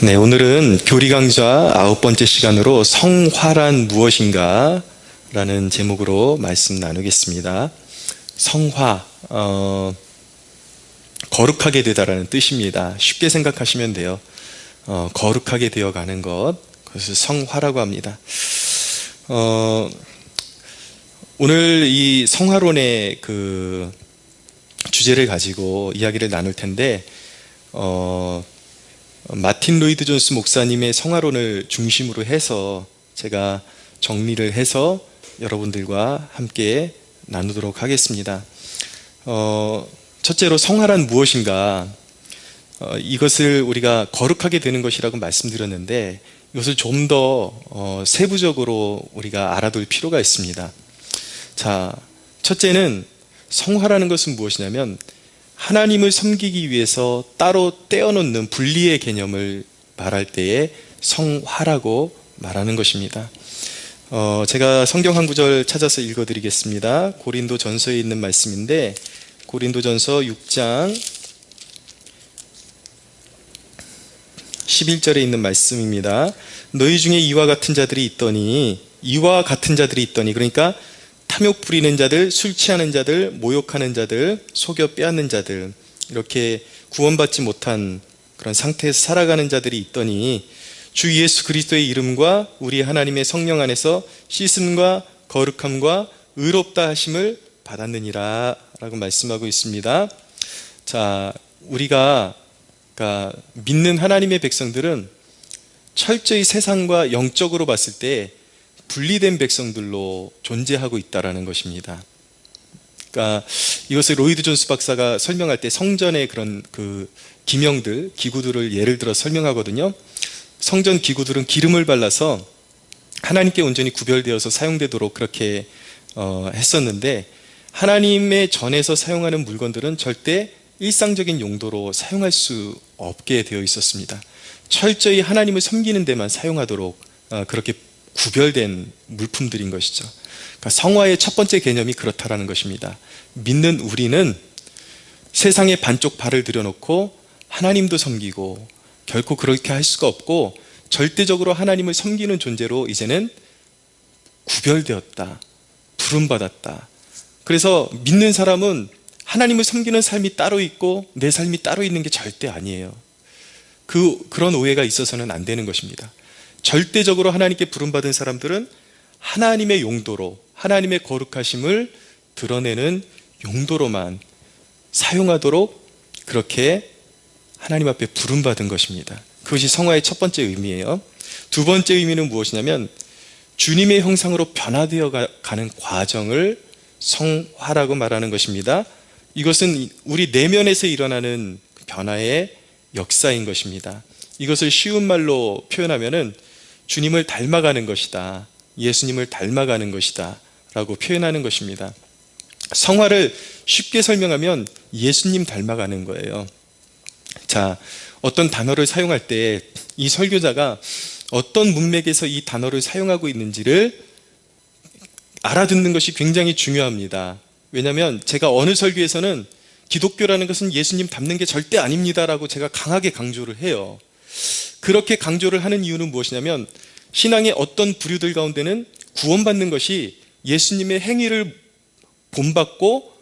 네, 오늘은 교리 강좌 9번째 시간으로 성화란 무엇인가? 라는 제목으로 말씀 나누겠습니다. 성화, 거룩하게 되다라는 뜻입니다. 쉽게 생각하시면 돼요. 거룩하게 되어가는 것, 그것을 성화라고 합니다. 오늘 이 성화론의 그 주제를 가지고 이야기를 나눌 텐데, 마틴 로이드 존스 목사님의 성화론을 중심으로 해서 제가 정리를 해서 여러분들과 함께 나누도록 하겠습니다. 첫째로 성화란 무엇인가? 이것을 우리가 거룩하게 되는 것이라고 말씀드렸는데, 이것을 좀 더 세부적으로 우리가 알아둘 필요가 있습니다. 자, 첫째는 성화라는 것은 무엇이냐면 하나님을 섬기기 위해서 따로 떼어놓는 분리의 개념을 말할 때에 성화라고 말하는 것입니다. 제가 성경 한 구절 찾아서 읽어드리겠습니다. 고린도전서에 있는 말씀인데, 고린도전서 6장 11절에 있는 말씀입니다. 너희 중에 이와 같은 자들이 있더니, 그러니까 탐욕 부리는 자들, 술 취하는 자들, 모욕하는 자들, 속여 빼앗는 자들, 이렇게 구원받지 못한 그런 상태에서 살아가는 자들이 있더니 주 예수 그리스도의 이름과 우리 하나님의 성령 안에서 씻음과 거룩함과 의롭다 하심을 받았느니라 라고 말씀하고 있습니다. 자, 우리가 믿는 하나님의 백성들은 철저히 세상과 영적으로 봤을 때 분리된 백성들로 존재하고 있다는 것입니다. 그러니까 이것을 로이드 존스 박사가 설명할 때 성전의 그런 그 기명들, 기구들을 예를 들어 설명하거든요. 성전 기구들은 기름을 발라서 하나님께 온전히 구별되어서 사용되도록 그렇게 했었는데, 하나님의 전에서 사용하는 물건들은 절대 일상적인 용도로 사용할 수 없게 되어 있었습니다. 철저히 하나님을 섬기는 데만 사용하도록 그렇게 구별된 물품들인 것이죠. 그러니까 성화의 첫 번째 개념이 그렇다라는 것입니다. 믿는 우리는 세상에 반쪽 발을 들여놓고 하나님도 섬기고, 결코 그렇게 할 수가 없고 절대적으로 하나님을 섬기는 존재로 이제는 구별되었다, 부름받았다. 그래서 믿는 사람은 하나님을 섬기는 삶이 따로 있고 내 삶이 따로 있는 게 절대 아니에요. 그런 오해가 있어서는 안 되는 것입니다. 절대적으로 하나님께 부름받은 사람들은 하나님의 용도로, 하나님의 거룩하심을 드러내는 용도로만 사용하도록 그렇게 하나님 앞에 부름받은 것입니다. 그것이 성화의 첫 번째 의미예요. 두 번째 의미는 무엇이냐면 주님의 형상으로 변화되어 가는 과정을 성화라고 말하는 것입니다. 이것은 우리 내면에서 일어나는 변화의 역사인 것입니다. 이것을 쉬운 말로 표현하면은 주님을 닮아가는 것이다, 예수님을 닮아가는 것이다 라고 표현하는 것입니다. 성화를 쉽게 설명하면 예수님 닮아가는 거예요. 자, 어떤 단어를 사용할 때 이 설교자가 어떤 문맥에서 이 단어를 사용하고 있는지를 알아듣는 것이 굉장히 중요합니다. 왜냐하면 제가 어느 설교에서는 기독교라는 것은 예수님 닮는 게 절대 아닙니다 라고 제가 강하게 강조를 해요. 그렇게 강조를 하는 이유는 무엇이냐면 신앙의 어떤 부류들 가운데는 구원받는 것이 예수님의 행위를 본받고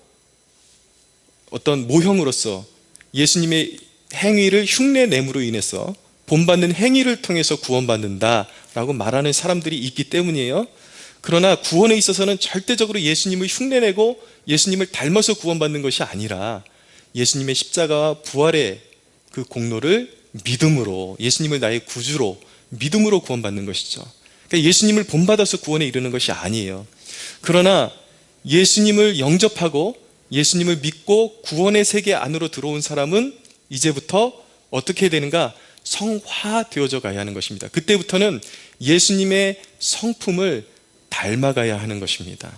어떤 모형으로서 예수님의 행위를 흉내냄으로 인해서 본받는 행위를 통해서 구원받는다라고 말하는 사람들이 있기 때문이에요. 그러나 구원에 있어서는 절대적으로 예수님을 흉내내고 예수님을 닮아서 구원받는 것이 아니라 예수님의 십자가와 부활의 그 공로를 믿음으로, 예수님을 나의 구주로 믿음으로 구원받는 것이죠. 그러니까 예수님을 본받아서 구원에 이르는 것이 아니에요. 그러나 예수님을 영접하고 예수님을 믿고 구원의 세계 안으로 들어온 사람은 이제부터 어떻게 되는가? 성화되어져 가야 하는 것입니다. 그때부터는 예수님의 성품을 닮아가야 하는 것입니다.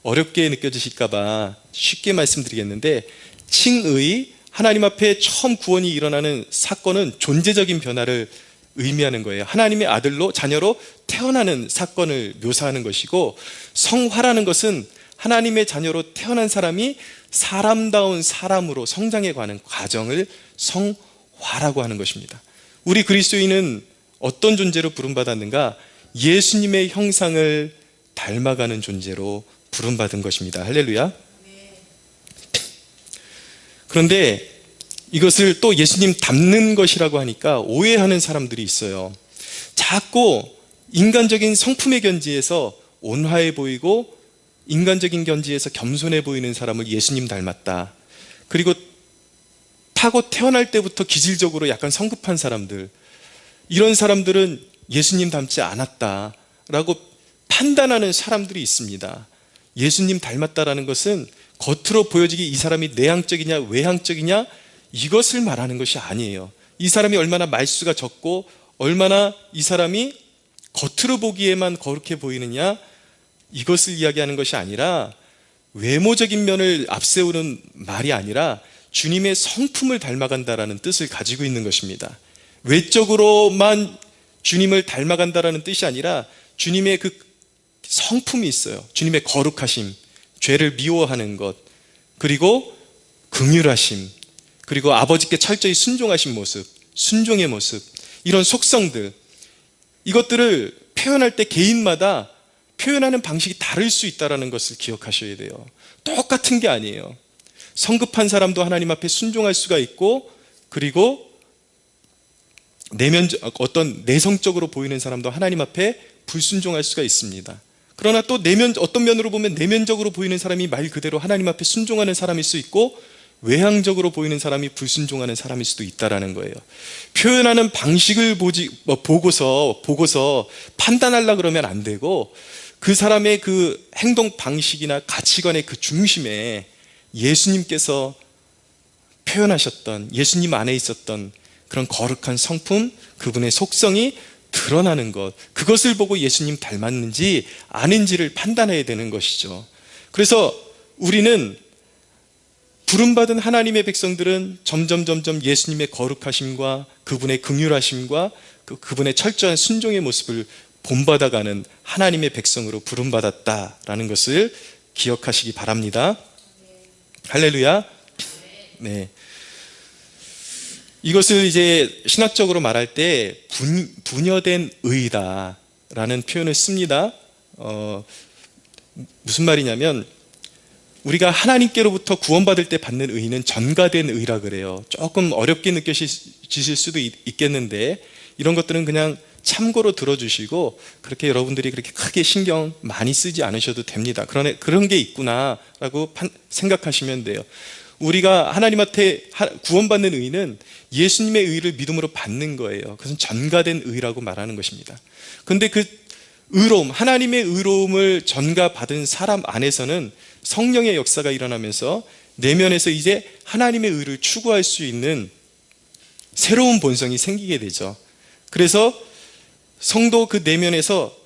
어렵게 느껴지실까봐 쉽게 말씀드리겠는데, 칭의, 하나님 앞에 처음 구원이 일어나는 사건은 존재적인 변화를 의미하는 거예요. 하나님의 아들로, 자녀로 태어나는 사건을 묘사하는 것이고, 성화라는 것은 하나님의 자녀로 태어난 사람이 사람다운 사람으로 성장해 가는 과정을 성화라고 하는 것입니다. 우리 그리스도인은 어떤 존재로 부름받았는가? 예수님의 형상을 닮아가는 존재로 부름받은 것입니다. 할렐루야. 그런데 이것을 또 예수님 닮는 것이라고 하니까 오해하는 사람들이 있어요. 자꾸 인간적인 성품의 견지에서 온화해 보이고 인간적인 견지에서 겸손해 보이는 사람을 예수님 닮았다. 그리고 타고 태어날 때부터 기질적으로 약간 성급한 사람들, 이런 사람들은 예수님 닮지 않았다라고 판단하는 사람들이 있습니다. 예수님 닮았다라는 것은 겉으로 보여지기 이 사람이 내향적이냐 외향적이냐 이것을 말하는 것이 아니에요. 이 사람이 얼마나 말수가 적고 얼마나 이 사람이 겉으로 보기에만 거룩해 보이느냐 이것을 이야기하는 것이 아니라 외모적인 면을 앞세우는 말이 아니라 주님의 성품을 닮아간다라는 뜻을 가지고 있는 것입니다. 외적으로만 주님을 닮아간다라는 뜻이 아니라 주님의 그 성품이 있어요. 주님의 거룩하심, 죄를 미워하는 것, 그리고 긍휼하심, 그리고 아버지께 철저히 순종하신 모습, 순종의 모습, 이런 속성들, 이것들을 표현할 때 개인마다 표현하는 방식이 다를 수 있다는 것을 기억하셔야 돼요. 똑같은 게 아니에요. 성급한 사람도 하나님 앞에 순종할 수가 있고, 그리고 어떤 내성적으로 보이는 사람도 하나님 앞에 불순종할 수가 있습니다. 그러나 또 어떤 면으로 보면 내면적으로 보이는 사람이 말 그대로 하나님 앞에 순종하는 사람일 수 있고, 외향적으로 보이는 사람이 불순종하는 사람일 수도 있다는 거예요. 표현하는 방식을 보고서 판단하려고 그러면 안 되고, 그 사람의 그 행동 방식이나 가치관의 그 중심에 예수님께서 표현하셨던, 예수님 안에 있었던 그런 거룩한 성품, 그분의 속성이 드러나는 것, 그것을 보고 예수님 닮았는지 아닌지를 판단해야 되는 것이죠. 그래서 우리는 부름받은 하나님의 백성들은 점점 예수님의 거룩하심과 그분의 긍휼하심과 그분의 철저한 순종의 모습을 본받아가는 하나님의 백성으로 부름받았다라는 것을 기억하시기 바랍니다. 할렐루야. 네. 이것을 이제 신학적으로 말할 때 분여된 의다라는 표현을 씁니다. 무슨 말이냐면, 우리가 하나님께로부터 구원받을 때 받는 의는 전가된 의라 그래요. 조금 어렵게 느껴지실 수도 있겠는데, 이런 것들은 그냥 참고로 들어주시고, 그렇게 여러분들이 그렇게 크게 신경 많이 쓰지 않으셔도 됩니다. 그런 게 있구나라고 생각하시면 돼요. 우리가 하나님한테 구원받는 의는 예수님의 의를 믿음으로 받는 거예요. 그것은 전가된 의라고 말하는 것입니다. 그런데 그 의로움, 하나님의 의로움을 전가받은 사람 안에서는 성령의 역사가 일어나면서 내면에서 이제 하나님의 의를 추구할 수 있는 새로운 본성이 생기게 되죠. 그래서 성도 그 내면에서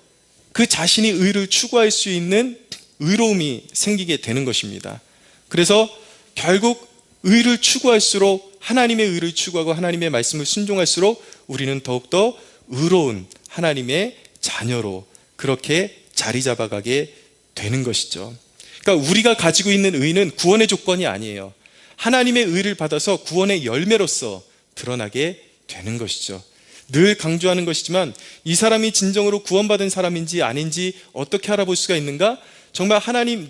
그 자신이 의를 추구할 수 있는 의로움이 생기게 되는 것입니다. 그래서 결국 의를 추구할수록, 하나님의 의를 추구하고 하나님의 말씀을 순종할수록 우리는 더욱더 의로운 하나님의 자녀로 그렇게 자리 잡아가게 되는 것이죠. 그러니까 우리가 가지고 있는 의는 구원의 조건이 아니에요. 하나님의 의를 받아서 구원의 열매로서 드러나게 되는 것이죠. 늘 강조하는 것이지만, 이 사람이 진정으로 구원받은 사람인지 아닌지 어떻게 알아볼 수가 있는가? 정말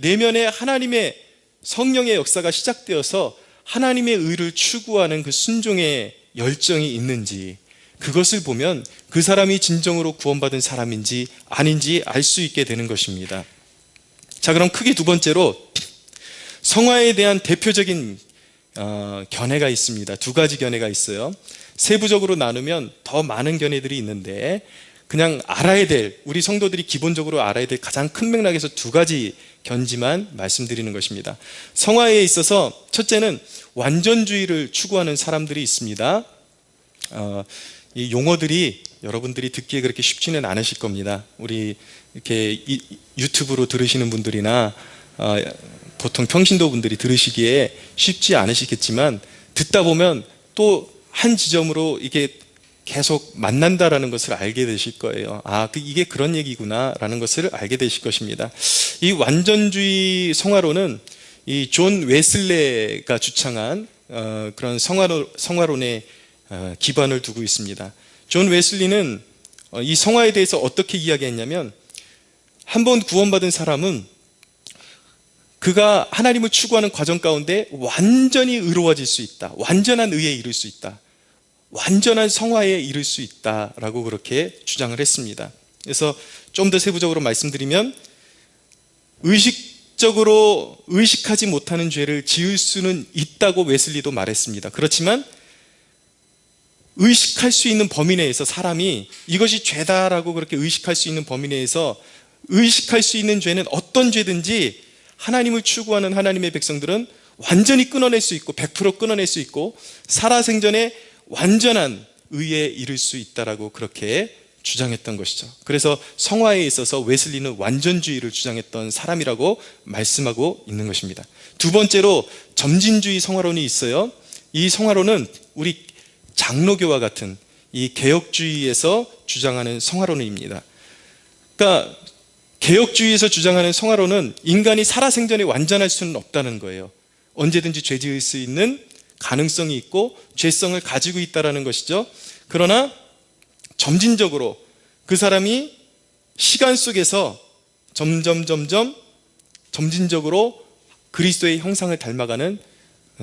내면에 하나님의 성령의 역사가 시작되어서 하나님의 의를 추구하는 그 순종의 열정이 있는지, 그것을 보면 그 사람이 진정으로 구원받은 사람인지 아닌지 알 수 있게 되는 것입니다. 자, 그럼 크게 두 번째로 성화에 대한 대표적인 견해가 있습니다. 두 가지 견해가 있어요. 세부적으로 나누면 더 많은 견해들이 있는데, 그냥 알아야 될, 우리 성도들이 기본적으로 알아야 될 가장 큰 맥락에서 두 가지 견지만 말씀드리는 것입니다. 성화에 있어서 첫째는 완전주의를 추구하는 사람들이 있습니다. 이 용어들이 여러분들이 듣기에 그렇게 쉽지는 않으실 겁니다. 우리 이렇게 유튜브로 들으시는 분들이나 보통 평신도 분들이 들으시기에 쉽지 않으시겠지만, 듣다 보면 또 한 지점으로 이게 계속 만난다라는 것을 알게 되실 거예요. 이게 그런 얘기구나라는 것을 알게 되실 것입니다. 이 완전주의 성화론은 이 존 웨슬레가 주창한 그런 성화론의 기반을 두고 있습니다. 존 웨슬리는 이 성화에 대해서 어떻게 이야기했냐면, 한 번 구원받은 사람은 그가 하나님을 추구하는 과정 가운데 완전히 의로워질 수 있다, 완전한 의에 이를 수 있다, 완전한 성화에 이를 수 있다라고 그렇게 주장을 했습니다. 그래서 좀 더 세부적으로 말씀드리면, 의식적으로 의식하지 못하는 죄를 지을 수는 있다고 웨슬리도 말했습니다. 그렇지만 의식할 수 있는 범위 내에서, 사람이 이것이 죄다라고 그렇게 의식할 수 있는 범위 내에서 의식할 수 있는 죄는 어떤 죄든지 하나님을 추구하는 하나님의 백성들은 완전히 끊어낼 수 있고 100% 끊어낼 수 있고 살아생전에 완전한 의에 이를 수 있다라고 그렇게 주장했던 것이죠. 그래서 성화에 있어서 웨슬리는 완전주의를 주장했던 사람이라고 말씀하고 있는 것입니다. 두 번째로 점진주의 성화론이 있어요. 이 성화론은 우리 장로교와 같은 이 개혁주의에서 주장하는 성화론입니다. 그러니까 개혁주의에서 주장하는 성화론은 인간이 살아생전에 완전할 수는 없다는 거예요. 언제든지 죄 지을 수 있는 가능성이 있고 죄성을 가지고 있다는 것이죠. 그러나 점진적으로 그 사람이 시간 속에서 점진적으로 그리스도의 형상을 닮아가는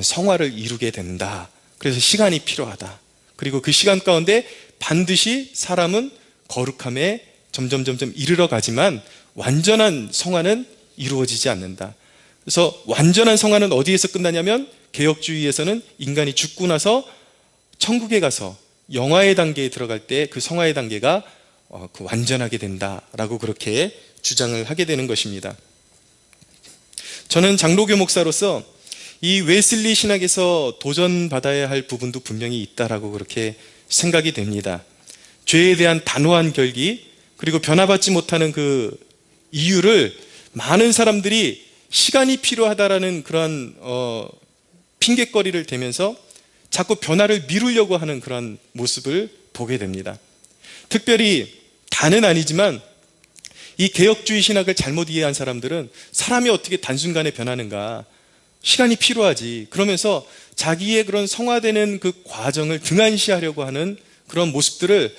성화를 이루게 된다. 그래서 시간이 필요하다. 그리고 그 시간 가운데 반드시 사람은 거룩함에 점점 이르러 가지만 완전한 성화는 이루어지지 않는다. 그래서 완전한 성화는 어디에서 끝나냐면, 개혁주의에서는 인간이 죽고 나서 천국에 가서 영화의 단계에 들어갈 때 그 성화의 단계가 완전하게 된다라고 그렇게 주장을 하게 되는 것입니다. 저는 장로교 목사로서 이 웨슬리 신학에서 도전받아야 할 부분도 분명히 있다라고 그렇게 생각이 됩니다. 죄에 대한 단호한 결기, 그리고 변화받지 못하는 그 이유를 많은 사람들이 시간이 필요하다라는 그런 핑계거리를 대면서 자꾸 변화를 미루려고 하는 그런 모습을 보게 됩니다. 특별히 다는 아니지만 이 개혁주의 신학을 잘못 이해한 사람들은 사람이 어떻게 단순간에 변하는가, 시간이 필요하지, 그러면서 자기의 그런 성화되는 그 과정을 등한시하려고 하는 그런 모습들을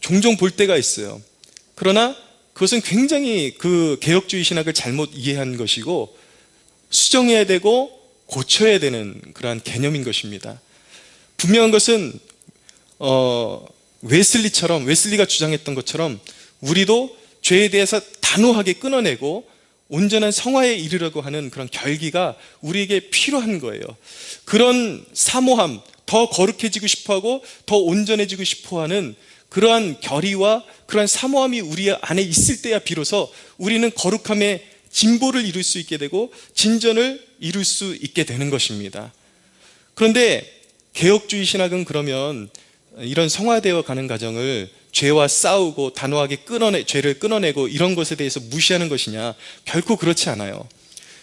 종종 볼 때가 있어요. 그러나 그것은 굉장히 그 개혁주의 신학을 잘못 이해한 것이고 수정해야 되고 고쳐야 되는 그러한 개념인 것입니다. 분명한 것은 웨슬리가 주장했던 것처럼 우리도 죄에 대해서 단호하게 끊어내고 온전한 성화에 이르려고 하는 그런 결기가 우리에게 필요한 거예요. 그런 사모함, 더 거룩해지고 싶어하고 더 온전해지고 싶어하는 그러한 결의와 그러한 사모함이 우리 안에 있을 때야 비로소 우리는 거룩함의 진보를 이룰 수 있게 되고 진전을 이룰 수 있게 되는 것입니다. 그런데 개혁주의 신학은 그러면 이런 성화되어 가는 과정을 죄와 싸우고 단호하게 죄를 끊어내고 이런 것에 대해서 무시하는 것이냐? 결코 그렇지 않아요.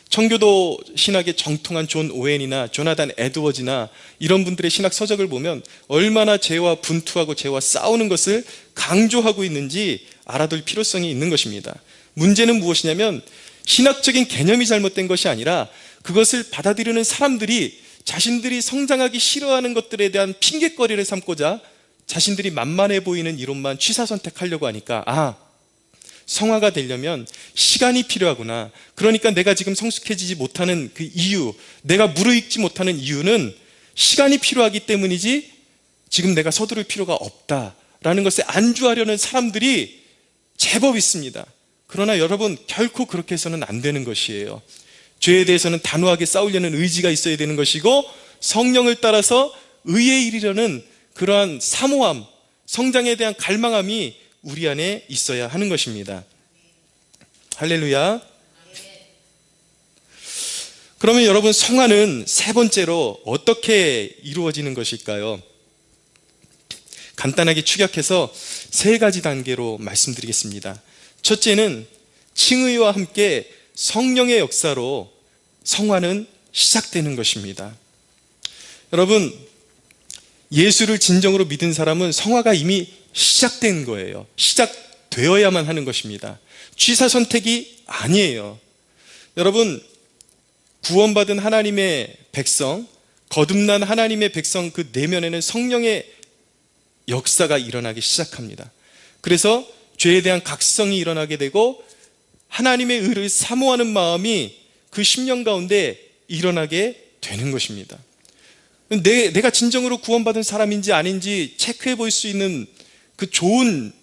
청교도 신학의 정통한 존 오웬이나 조나단 에드워즈나 이런 분들의 신학 서적을 보면 얼마나 죄와 분투하고 죄와 싸우는 것을 강조하고 있는지 알아둘 필요성이 있는 것입니다. 문제는 무엇이냐면 신학적인 개념이 잘못된 것이 아니라 그것을 받아들이는 사람들이 자신들이 성장하기 싫어하는 것들에 대한 핑계거리를 삼고자 자신들이 만만해 보이는 이론만 취사선택하려고 하니까 성화가 되려면 시간이 필요하구나. 그러니까 내가 지금 성숙해지지 못하는 그 이유, 내가 무르익지 못하는 이유는 시간이 필요하기 때문이지 지금 내가 서두를 필요가 없다라는 것에 안주하려는 사람들이 제법 있습니다. 그러나 여러분, 결코 그렇게 해서는 안 되는 것이에요. 죄에 대해서는 단호하게 싸우려는 의지가 있어야 되는 것이고 성령을 따라서 의에 이르려는 그러한 사모함, 성장에 대한 갈망함이 우리 안에 있어야 하는 것입니다. 할렐루야. 그러면 여러분, 성화는 세 번째로 어떻게 이루어지는 것일까요? 간단하게 축약해서 세 가지 단계로 말씀드리겠습니다. 첫째는 칭의와 함께 성령의 역사로 성화는 시작되는 것입니다. 여러분, 예수를 진정으로 믿은 사람은 성화가 이미 시작된 거예요. 시작되어야만 하는 것입니다. 취사 선택이 아니에요. 여러분, 구원받은 하나님의 백성, 거듭난 하나님의 백성 그 내면에는 성령의 역사가 일어나기 시작합니다. 그래서 죄에 대한 각성이 일어나게 되고 하나님의 의를 사모하는 마음이 그 심령 가운데 일어나게 되는 것입니다. 내가 진정으로 구원받은 사람인지 아닌지 체크해 볼 수 있는 그 좋은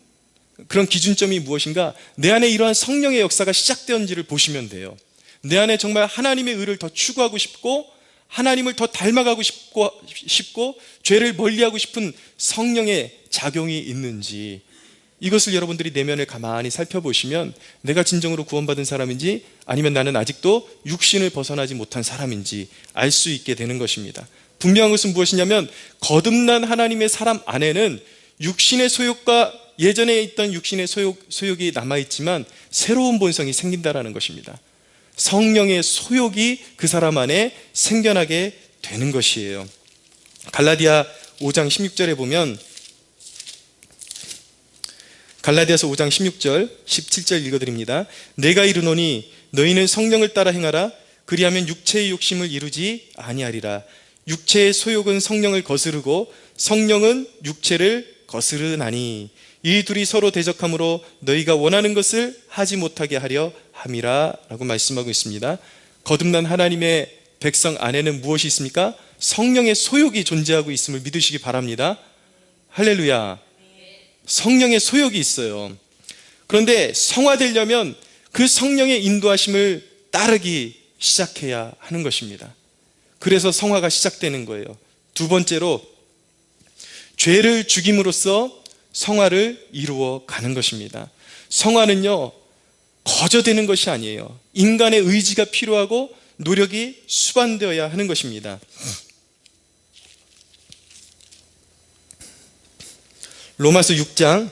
그런 기준점이 무엇인가? 내 안에 이러한 성령의 역사가 시작되었는지를 보시면 돼요. 내 안에 정말 하나님의 의를 더 추구하고 싶고 하나님을 더 닮아가고 싶고 죄를 멀리하고 싶은 성령의 작용이 있는지, 이것을 여러분들이 내면을 가만히 살펴보시면 내가 진정으로 구원받은 사람인지 아니면 나는 아직도 육신을 벗어나지 못한 사람인지 알 수 있게 되는 것입니다. 분명한 것은 무엇이냐면 거듭난 하나님의 사람 안에는 육신의 소욕과 예전에 있던 육신의 소욕이 남아있지만 새로운 본성이 생긴다는 것입니다. 성령의 소욕이 그 사람 안에 생겨나게 되는 것이에요. 갈라디아 5장 16절에 보면, 갈라디아서 5장 16절 17절 읽어드립니다. 내가 이르노니 너희는 성령을 따라 행하라. 그리하면 육체의 욕심을 이루지 아니하리라. 육체의 소욕은 성령을 거스르고 성령은 육체를 거스르나니 이 둘이 서로 대적함으로 너희가 원하는 것을 하지 못하게 하려 함이라 라고 말씀하고 있습니다. 거듭난 하나님의 백성 안에는 무엇이 있습니까? 성령의 소욕이 존재하고 있음을 믿으시기 바랍니다. 할렐루야. 성령의 소욕이 있어요. 그런데 성화되려면 그 성령의 인도하심을 따르기 시작해야 하는 것입니다. 그래서 성화가 시작되는 거예요. 두 번째로 죄를 죽임으로써 성화를 이루어 가는 것입니다. 성화는요, 거저되는 것이 아니에요. 인간의 의지가 필요하고 노력이 수반되어야 하는 것입니다. 로마서 6장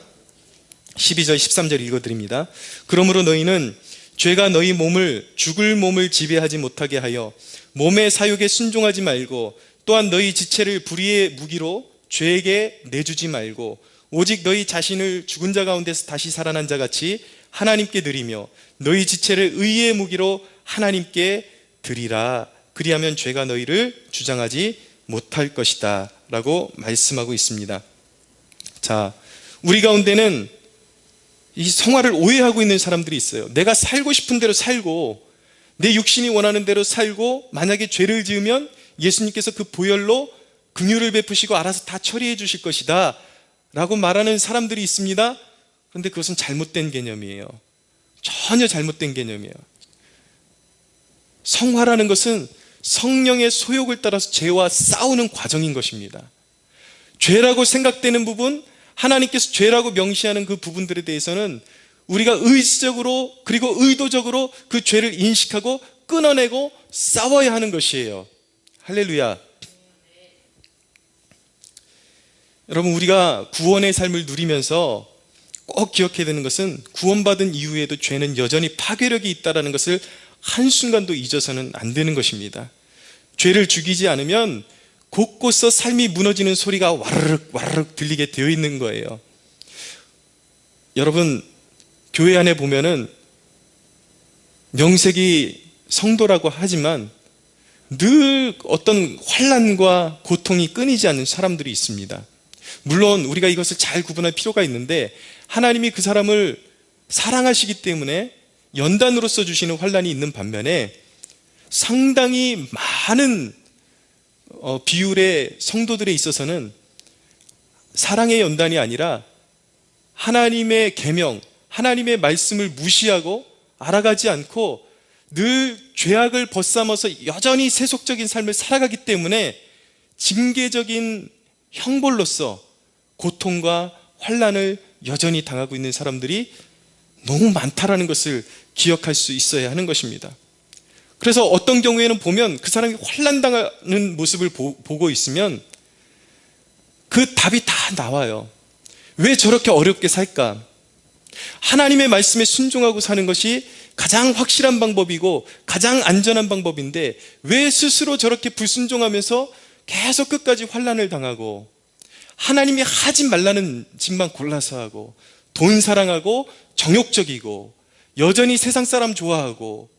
12절 13절 읽어드립니다. 그러므로 너희는 죄가 너희 몸을 죽을 몸을 지배하지 못하게 하여 몸의 사욕에 순종하지 말고 또한 너희 지체를 불의의 무기로 죄에게 내주지 말고 오직 너희 자신을 죽은 자 가운데서 다시 살아난 자 같이 하나님께 드리며 너희 지체를 의의 무기로 하나님께 드리라. 그리하면 죄가 너희를 주장하지 못할 것이다 라고 말씀하고 있습니다. 자, 우리 가운데는 이 성화를 오해하고 있는 사람들이 있어요. 내가 살고 싶은 대로 살고 내 육신이 원하는 대로 살고 만약에 죄를 지으면 예수님께서 그 보혈로 긍휼을 베푸시고 알아서 다 처리해 주실 것이다 라고 말하는 사람들이 있습니다. 그런데 그것은 잘못된 개념이에요. 전혀 잘못된 개념이에요. 성화라는 것은 성령의 소욕을 따라서 죄와 싸우는 과정인 것입니다. 죄라고 생각되는 부분, 하나님께서 죄라고 명시하는 그 부분들에 대해서는 우리가 의지적으로 그리고 의도적으로 그 죄를 인식하고 끊어내고 싸워야 하는 것이에요. 할렐루야. 여러분, 우리가 구원의 삶을 누리면서 꼭 기억해야 되는 것은 구원받은 이후에도 죄는 여전히 파괴력이 있다는 것을 한순간도 잊어서는 안 되는 것입니다. 죄를 죽이지 않으면 곳곳서 삶이 무너지는 소리가 와르륵 와르륵 들리게 되어 있는 거예요. 여러분, 교회 안에 보면은 명색이 성도라고 하지만 늘 어떤 환난과 고통이 끊이지 않는 사람들이 있습니다. 물론 우리가 이것을 잘 구분할 필요가 있는데 하나님이 그 사람을 사랑하시기 때문에 연단으로서 주시는 환난이 있는 반면에 상당히 많은 비율의 성도들에 있어서는 사랑의 연단이 아니라 하나님의 계명, 하나님의 말씀을 무시하고 알아가지 않고 늘 죄악을 벗삼아서 여전히 세속적인 삶을 살아가기 때문에 징계적인 형벌로서 고통과 환난을 여전히 당하고 있는 사람들이 너무 많다라는 것을 기억할 수 있어야 하는 것입니다. 그래서 어떤 경우에는 보면 그 사람이 환난당하는 모습을 보고 있으면 그 답이 다 나와요. 왜 저렇게 어렵게 살까? 하나님의 말씀에 순종하고 사는 것이 가장 확실한 방법이고 가장 안전한 방법인데 왜 스스로 저렇게 불순종하면서 계속 끝까지 환난을 당하고 하나님이 하지 말라는 짓만 골라서 하고 돈 사랑하고 정욕적이고 여전히 세상 사람 좋아하고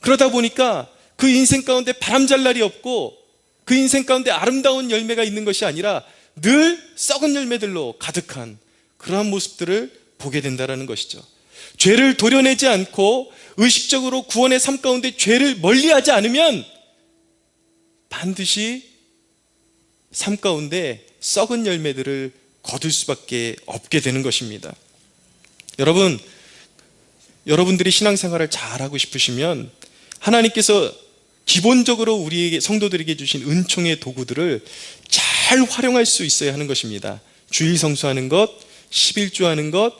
그러다 보니까 그 인생 가운데 바람잘 날이 없고 그 인생 가운데 아름다운 열매가 있는 것이 아니라 늘 썩은 열매들로 가득한 그러한 모습들을 보게 된다는 것이죠. 죄를 도려내지 않고 의식적으로 구원의 삶 가운데 죄를 멀리하지 않으면 반드시 삶 가운데 썩은 열매들을 거둘 수밖에 없게 되는 것입니다. 여러분들이 신앙생활을 잘하고 싶으시면 하나님께서 기본적으로 우리에게, 성도들에게 주신 은총의 도구들을 잘 활용할 수 있어야 하는 것입니다. 주일 성수하는 것, 11조하는 것,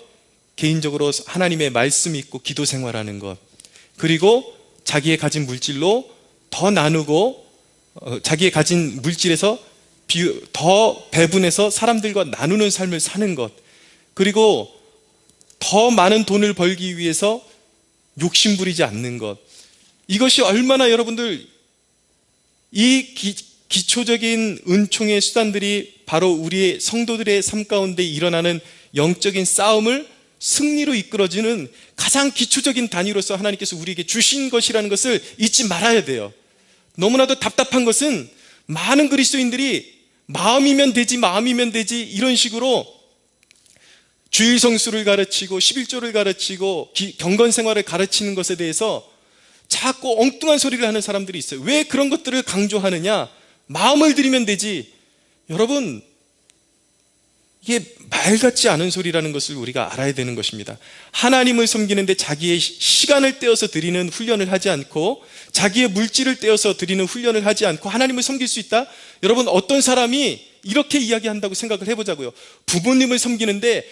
개인적으로 하나님의 말씀 읽고 기도 생활하는 것, 그리고 자기의 가진 물질로 더 나누고 자기의 가진 물질에서 더 배분해서 사람들과 나누는 삶을 사는 것, 그리고 더 많은 돈을 벌기 위해서 욕심 부리지 않는 것, 이것이 얼마나 여러분들 이 기초적인 은총의 수단들이 바로 우리의 성도들의 삶 가운데 일어나는 영적인 싸움을 승리로 이끌어지는 가장 기초적인 단위로서 하나님께서 우리에게 주신 것이라는 것을 잊지 말아야 돼요. 너무나도 답답한 것은 많은 그리스도인들이 마음이면 되지 이런 식으로 주일 성수를 가르치고 11조를 가르치고 경건생활을 가르치는 것에 대해서 자꾸 엉뚱한 소리를 하는 사람들이 있어요. 왜 그런 것들을 강조하느냐? 마음을 들이면 되지. 여러분, 이게 말 같지 않은 소리라는 것을 우리가 알아야 되는 것입니다. 하나님을 섬기는데 자기의 시간을 떼어서 드리는 훈련을 하지 않고, 자기의 물질을 떼어서 드리는 훈련을 하지 않고 하나님을 섬길 수 있다? 여러분, 어떤 사람이 이렇게 이야기한다고 생각을 해보자고요. 부모님을 섬기는데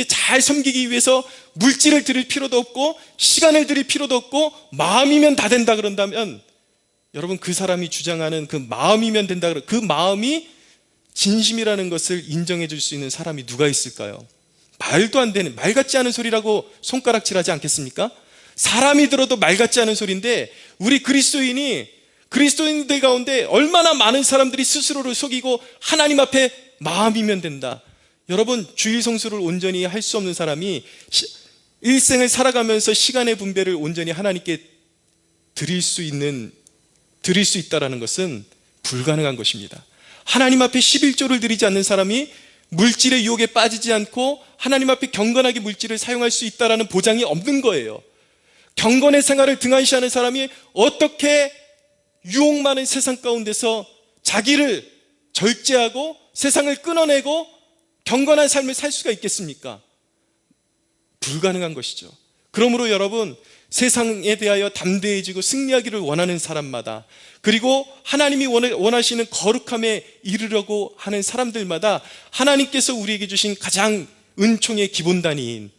잘 섬기기 위해서 물질을 드릴 필요도 없고 시간을 드릴 필요도 없고 마음이면 다 된다 그런다면, 여러분, 그 사람이 주장하는 그 마음이면 된다, 그 마음이 진심이라는 것을 인정해 줄 수 있는 사람이 누가 있을까요? 말도 안 되는, 말 같지 않은 소리라고 손가락질하지 않겠습니까? 사람이 들어도 말 같지 않은 소리인데, 우리 그리스도인들 가운데 얼마나 많은 사람들이 스스로를 속이고 하나님 앞에 마음이면 된다. 여러분, 주일 성수를 온전히 할 수 없는 사람이 일생을 살아가면서 시간의 분배를 온전히 하나님께 드릴 수 있다라는 것은 불가능한 것입니다. 하나님 앞에 11조를 드리지 않는 사람이 물질의 유혹에 빠지지 않고 하나님 앞에 경건하게 물질을 사용할 수 있다라는 보장이 없는 거예요. 경건의 생활을 등한시하는 사람이 어떻게 유혹 많은 세상 가운데서 자기를 절제하고 세상을 끊어내고 경건한 삶을 살 수가 있겠습니까? 불가능한 것이죠. 그러므로 여러분, 세상에 대하여 담대해지고 승리하기를 원하는 사람마다, 그리고 하나님이 원하시는 거룩함에 이르려고 하는 사람들마다 하나님께서 우리에게 주신 가장 은총의 기본 단위인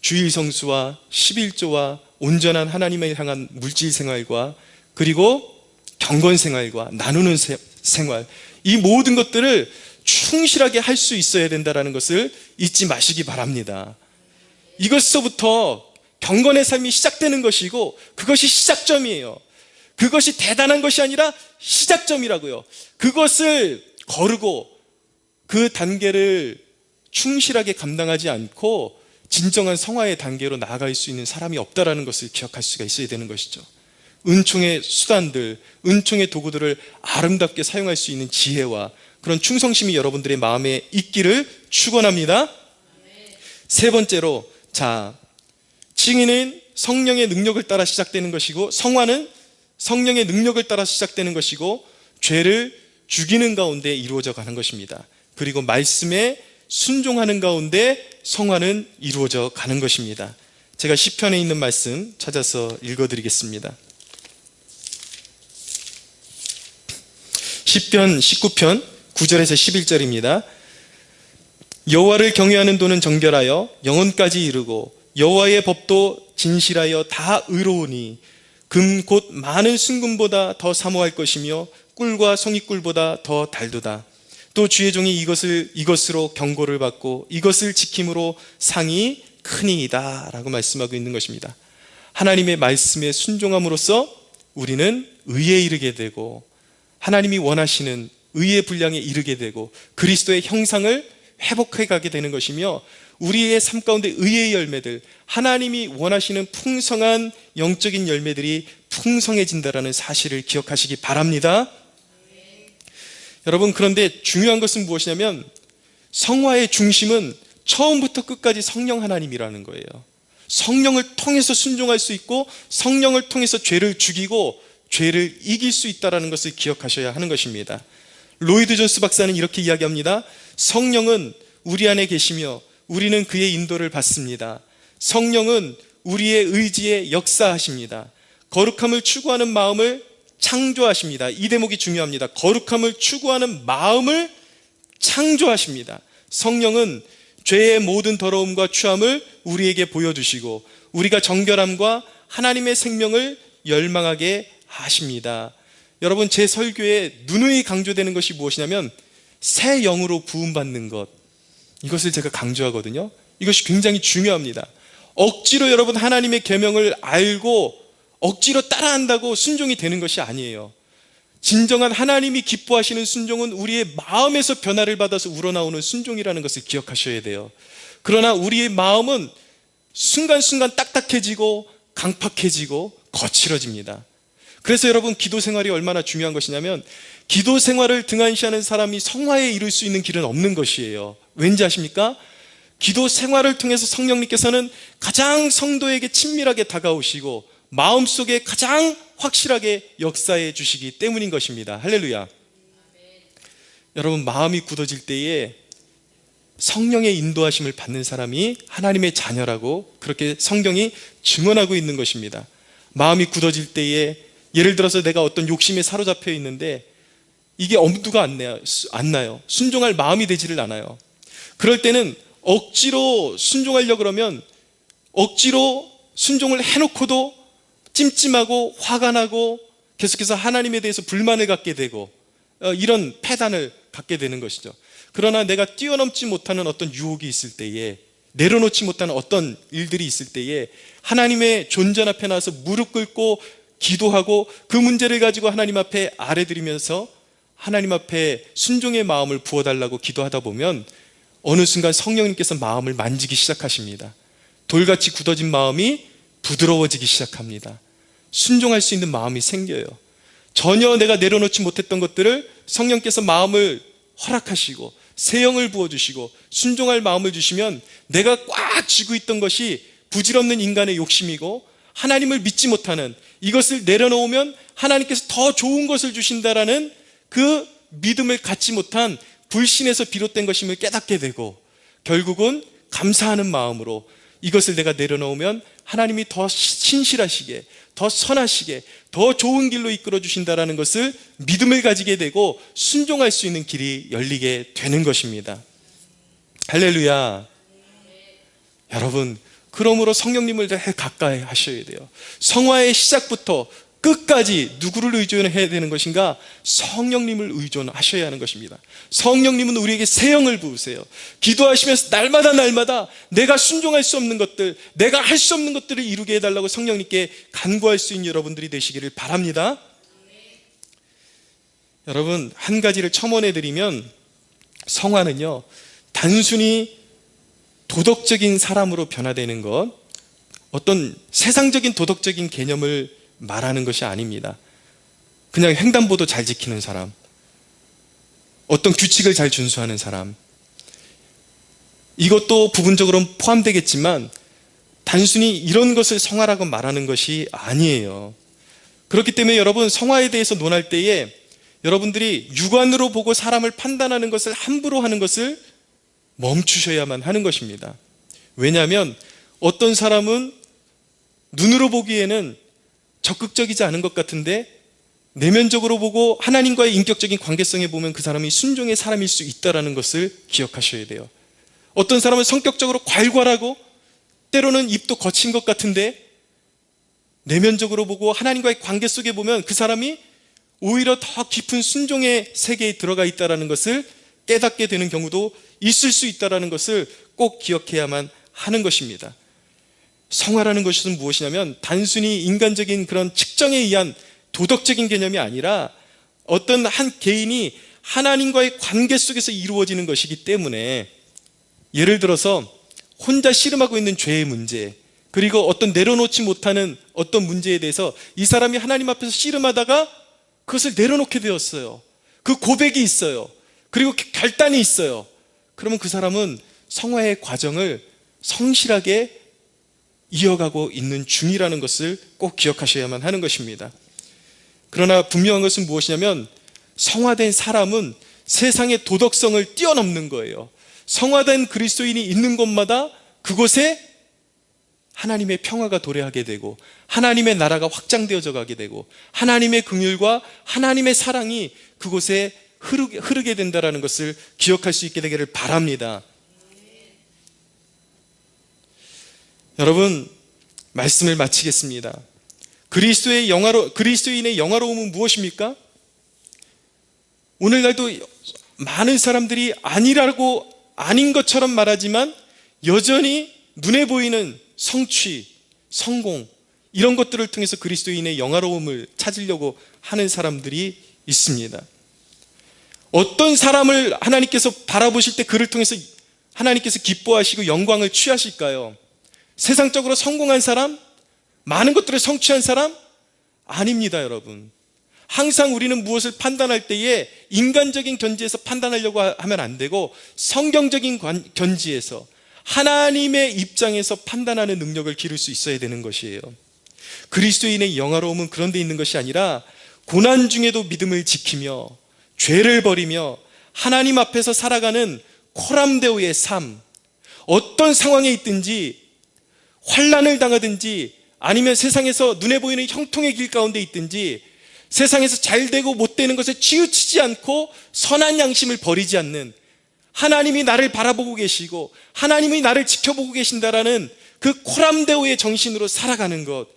주일 성수와 11조와 온전한 하나님을 향한 물질 생활과 그리고 경건 생활과 나누는 생활, 이 모든 것들을 충실하게 할 수 있어야 된다는 것을 잊지 마시기 바랍니다. 이것서부터 경건의 삶이 시작되는 것이고, 그것이 시작점이에요. 그것이 대단한 것이 아니라 시작점이라고요. 그것을 거르고 그 단계를 충실하게 감당하지 않고 진정한 성화의 단계로 나아갈 수 있는 사람이 없다라는 것을 기억할 수가 있어야 되는 것이죠. 은총의 수단들, 은총의 도구들을 아름답게 사용할 수 있는 지혜와 그런 충성심이 여러분들의 마음에 있기를 축원합니다. 세 번째로, 칭의는 성령의 능력을 따라 시작되는 것이고, 성화는 성령의 능력을 따라 시작되는 것이고, 죄를 죽이는 가운데 이루어져 가는 것입니다. 그리고 말씀에 순종하는 가운데 성화는 이루어져 가는 것입니다. 제가 시편에 있는 말씀 찾아서 읽어드리겠습니다. 시편 19편 9절에서 11절입니다. 여호와를 경외하는 도는 정결하여 영혼까지 이르고 여호와의 법도 진실하여 다 의로우니 금 곧 많은 순금보다 더 사모할 것이며 꿀과 송이꿀보다 더 달도다. 또 주의 종이 이것으로 경고를 받고 이것을 지킴으로 상이 크니이다 라고 말씀하고 있는 것입니다. 하나님의 말씀에 순종함으로써 우리는 의에 이르게 되고 하나님이 원하시는 의의 분량에 이르게 되고 그리스도의 형상을 회복해 가게 되는 것이며 우리의 삶 가운데 의의 열매들, 하나님이 원하시는 풍성한 영적인 열매들이 풍성해진다라는 사실을 기억하시기 바랍니다. 여러분, 그런데 중요한 것은 무엇이냐면 성화의 중심은 처음부터 끝까지 성령 하나님이라는 거예요. 성령을 통해서 순종할 수 있고 성령을 통해서 죄를 죽이고 죄를 이길 수 있다는 것을 기억하셔야 하는 것입니다. 로이드 존스 박사는 이렇게 이야기합니다. 성령은 우리 안에 계시며 우리는 그의 인도를 받습니다. 성령은 우리의 의지에 역사하십니다. 거룩함을 추구하는 마음을 창조하십니다. 이 대목이 중요합니다. 거룩함을 추구하는 마음을 창조하십니다. 성령은 죄의 모든 더러움과 추함을 우리에게 보여주시고 우리가 정결함과 하나님의 생명을 열망하게 하십니다. 여러분, 제 설교에 누누이 강조되는 것이 무엇이냐면 새 영으로 부음받는 것, 이것을 제가 강조하거든요. 이것이 굉장히 중요합니다. 억지로 여러분 하나님의 계명을 알고 억지로 따라한다고 순종이 되는 것이 아니에요. 진정한 하나님이 기뻐하시는 순종은 우리의 마음에서 변화를 받아서 우러나오는 순종이라는 것을 기억하셔야 돼요. 그러나 우리의 마음은 순간순간 딱딱해지고 강팍해지고 거칠어집니다. 그래서 여러분, 기도 생활이 얼마나 중요한 것이냐면 기도 생활을 등한시하는 사람이 성화에 이를 수 있는 길은 없는 것이에요. 왠지 아십니까? 기도 생활을 통해서 성령님께서는 가장 성도에게 친밀하게 다가오시고 마음속에 가장 확실하게 역사해 주시기 때문인 것입니다. 할렐루야. 여러분, 마음이 굳어질 때에 성령의 인도하심을 받는 사람이 하나님의 자녀라고 그렇게 성경이 증언하고 있는 것입니다. 마음이 굳어질 때에 예를 들어서 내가 어떤 욕심에 사로잡혀 있는데 이게 엄두가 안 나요. 순종할 마음이 되지를 않아요. 그럴 때는 억지로 순종하려고 그러면 억지로 순종을 해놓고도 찜찜하고 화가 나고 계속해서 하나님에 대해서 불만을 갖게 되고 이런 패단을 갖게 되는 것이죠. 그러나 내가 뛰어넘지 못하는 어떤 유혹이 있을 때에, 내려놓지 못하는 어떤 일들이 있을 때에 하나님의 존전 앞에 나와서 무릎 꿇고 기도하고 그 문제를 가지고 하나님 앞에 아뢰드리면서 하나님 앞에 순종의 마음을 부어달라고 기도하다 보면 어느 순간 성령님께서 마음을 만지기 시작하십니다. 돌같이 굳어진 마음이 부드러워지기 시작합니다. 순종할 수 있는 마음이 생겨요. 전혀 내가 내려놓지 못했던 것들을 성령께서 마음을 허락하시고 새 영을 부어주시고 순종할 마음을 주시면 내가 꽉 쥐고 있던 것이 부질없는 인간의 욕심이고 하나님을 믿지 못하는, 이것을 내려놓으면 하나님께서 더 좋은 것을 주신다라는 그 믿음을 갖지 못한 불신에서 비롯된 것임을 깨닫게 되고 결국은 감사하는 마음으로 이것을 내가 내려놓으면 하나님이 더 신실하시게, 더 선하시게, 더 좋은 길로 이끌어 주신다라는 것을 믿음을 가지게 되고 순종할 수 있는 길이 열리게 되는 것입니다. 할렐루야. 여러분, 그러므로 성령님을 가까이 하셔야 돼요. 성화의 시작부터 끝까지 누구를 의존해야 되는 것인가? 성령님을 의존하셔야 하는 것입니다. 성령님은 우리에게 새 영을 부으세요. 기도하시면서 날마다 내가 순종할 수 없는 것들, 내가 할 수 없는 것들을 이루게 해달라고 성령님께 간구할 수 있는 여러분들이 되시기를 바랍니다. 여러분, 한 가지를 첨언해드리면 성화는요, 단순히 도덕적인 사람으로 변화되는 것, 어떤 세상적인 도덕적인 개념을 말하는 것이 아닙니다. 그냥 횡단보도 잘 지키는 사람, 어떤 규칙을 잘 준수하는 사람, 이것도 부분적으로는 포함되겠지만 단순히 이런 것을 성화라고 말하는 것이 아니에요. 그렇기 때문에 여러분, 성화에 대해서 논할 때에 여러분들이 육안으로 보고 사람을 판단하는 것을 함부로 하는 것을 멈추셔야만 하는 것입니다. 왜냐하면 어떤 사람은 눈으로 보기에는 적극적이지 않은 것 같은데 내면적으로 보고 하나님과의 인격적인 관계성에 보면 그 사람이 순종의 사람일 수 있다는 것을 기억하셔야 돼요. 어떤 사람은 성격적으로 괄괄하고 때로는 입도 거친 것 같은데 내면적으로 보고 하나님과의 관계 속에 보면 그 사람이 오히려 더 깊은 순종의 세계에 들어가 있다는 것을 깨닫게 되는 경우도 있을 수 있다는 것을 꼭 기억해야만 하는 것입니다. 성화라는 것은 무엇이냐면 단순히 인간적인 그런 측정에 의한 도덕적인 개념이 아니라 어떤 한 개인이 하나님과의 관계 속에서 이루어지는 것이기 때문에 예를 들어서 혼자 씨름하고 있는 죄의 문제, 그리고 어떤 내려놓지 못하는 어떤 문제에 대해서 이 사람이 하나님 앞에서 씨름하다가 그것을 내려놓게 되었어요. 그 고백이 있어요. 그리고 결단이 있어요. 그러면 그 사람은 성화의 과정을 성실하게 이어가고 있는 중이라는 것을 꼭 기억하셔야만 하는 것입니다. 그러나 분명한 것은 무엇이냐면 성화된 사람은 세상의 도덕성을 뛰어넘는 거예요. 성화된 그리스도인이 있는 곳마다 그곳에 하나님의 평화가 도래하게 되고 하나님의 나라가 확장되어져 가게 되고 하나님의 긍휼과 하나님의 사랑이 그곳에 흐르게 된다는 것을 기억할 수 있게 되기를 바랍니다. 여러분, 말씀을 마치겠습니다. 그리스도인의 영화로움은 무엇입니까? 오늘날도 많은 사람들이 아닌 것처럼 말하지만 여전히 눈에 보이는 성취, 성공, 이런 것들을 통해서 그리스도인의 영화로움을 찾으려고 하는 사람들이 있습니다. 어떤 사람을 하나님께서 바라보실 때 그를 통해서 하나님께서 기뻐하시고 영광을 취하실까요? 세상적으로 성공한 사람? 많은 것들을 성취한 사람? 아닙니다, 여러분. 항상 우리는 무엇을 판단할 때에 인간적인 견지에서 판단하려고 하면 안 되고 성경적인 견지에서 하나님의 입장에서 판단하는 능력을 기를 수 있어야 되는 것이에요. 그리스도인의 영화로움은 그런 데 있는 것이 아니라 고난 중에도 믿음을 지키며 죄를 버리며 하나님 앞에서 살아가는 코람데오의 삶, 어떤 상황에 있든지 환난을 당하든지 아니면 세상에서 눈에 보이는 형통의 길 가운데 있든지 세상에서 잘 되고 못 되는 것에 치우치지 않고 선한 양심을 버리지 않는, 하나님이 나를 바라보고 계시고 하나님이 나를 지켜보고 계신다라는 그 코람데오의 정신으로 살아가는 것,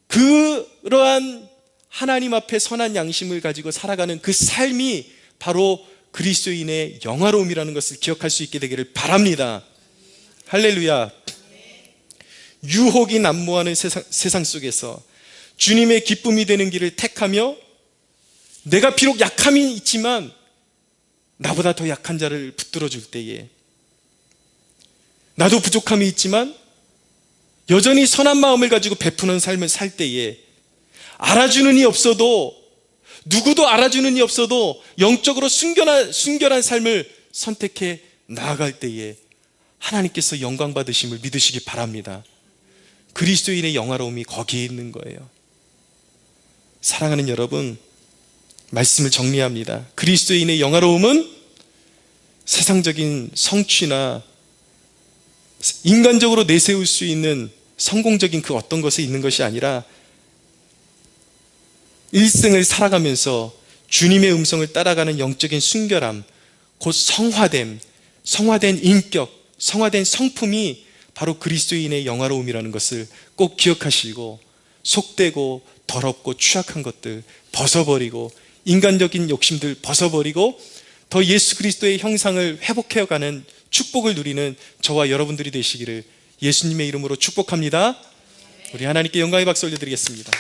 그러한 하나님 앞에 선한 양심을 가지고 살아가는 그 삶이 바로 그리스도인의 영화로움이라는 것을 기억할 수 있게 되기를 바랍니다. 할렐루야. 유혹이 난무하는 세상 속에서 주님의 기쁨이 되는 길을 택하며 내가 비록 약함이 있지만 나보다 더 약한 자를 붙들어 줄 때에, 나도 부족함이 있지만 여전히 선한 마음을 가지고 베푸는 삶을 살 때에, 알아주는 이 없어도, 누구도 알아주는 이 없어도 영적으로 순결한 삶을 선택해 나아갈 때에 하나님께서 영광 받으심을 믿으시기 바랍니다. 그리스도인의 영화로움이 거기에 있는 거예요. 사랑하는 여러분, 말씀을 정리합니다. 그리스도인의 영화로움은 세상적인 성취나 인간적으로 내세울 수 있는 성공적인 그 어떤 것에 있는 것이 아니라 일생을 살아가면서 주님의 음성을 따라가는 영적인 순결함, 곧 성화된 인격, 성화된 성품이 바로 그리스도인의 영화로움이라는 것을 꼭 기억하시고, 속되고 더럽고 취약한 것들 벗어버리고 인간적인 욕심들 벗어버리고 더 예수 그리스도의 형상을 회복해가는 축복을 누리는 저와 여러분들이 되시기를 예수님의 이름으로 축복합니다. 우리 하나님께 영광의 박수 올려드리겠습니다.